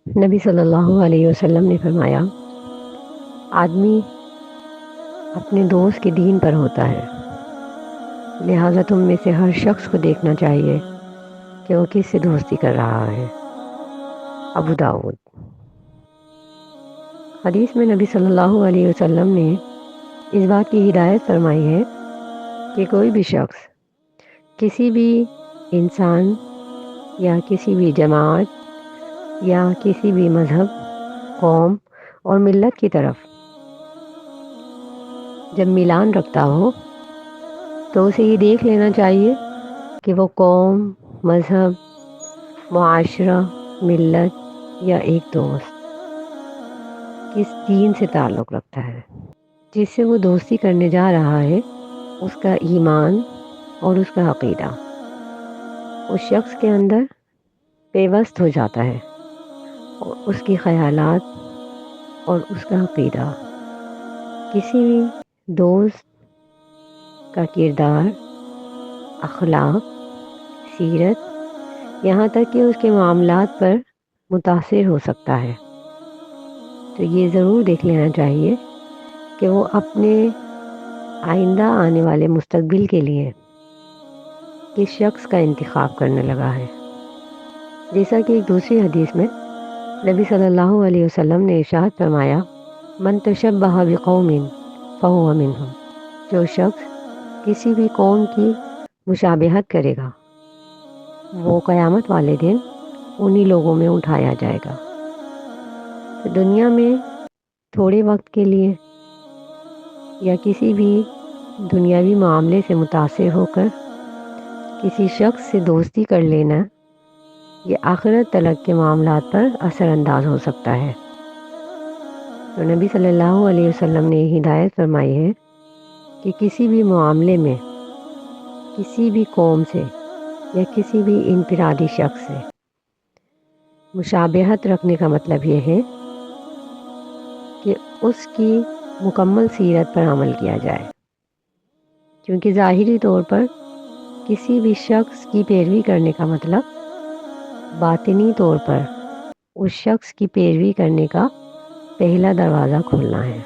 نبی صلی اللہ علیہ وسلم نے فرمایا، آدمی اپنے دوست کے دین پر ہوتا ہے، لہٰذا تم میں سے ہر شخص کو دیکھنا چاہیے کہ وہ کس سے دوستی کر رہا ہے۔ ابو داؤد۔ حدیث میں نبی صلی اللہ علیہ وسلم نے اس بات کی ہدایت فرمائی ہے کہ کوئی بھی شخص کسی بھی انسان یا کسی بھی جماعت یا کسی بھی مذہب، قوم اور ملت کی طرف جب میلان رکھتا ہو تو اسے یہ دیکھ لینا چاہیے کہ وہ قوم، مذہب، معاشرہ، ملت یا ایک دوست کس دین سے تعلق رکھتا ہے۔ جس سے وہ دوستی کرنے جا رہا ہے اس کا ایمان اور اس کا عقیدہ اس شخص کے اندر پیوست ہو جاتا ہے، اور اس کی خیالات اور اس کا عقیدہ کسی بھی دوست کا کردار، اخلاق، سیرت، یہاں تک کہ اس کے معاملات پر متاثر ہو سکتا ہے۔ تو یہ ضرور دیکھ لینا چاہیے کہ وہ اپنے آئندہ آنے والے مستقبل کے لیے کس شخص کا انتخاب کرنے لگا ہے۔ جیسا کہ ایک دوسری حدیث میں نبی صلی اللہ علیہ وسلم نے ارشاد فرمایا، من تشبہ بقوم فہو منہم، جو شخص کسی بھی قوم کی مشابہت کرے گا وہ قیامت والے دن انہی لوگوں میں اٹھایا جائے گا۔ تو دنیا میں تھوڑے وقت کے لیے یا کسی بھی دنیاوی معاملے سے متاثر ہو کر کسی شخص سے دوستی کر لینا، یہ آخرت تلک کے معاملات پر اثر انداز ہو سکتا ہے۔ تو نبی صلی اللہ علیہ وسلم نے ہدایت فرمائی ہے کہ کسی بھی معاملے میں کسی بھی قوم سے یا کسی بھی انفرادی شخص سے مشابہت رکھنے کا مطلب یہ ہے کہ اس کی مکمل سیرت پر عمل کیا جائے، کیونکہ ظاہری طور پر کسی بھی شخص کی پیروی کرنے کا مطلب باطنی طور پر اس شخص کی پیروی کرنے کا پہلا دروازہ کھولنا ہے۔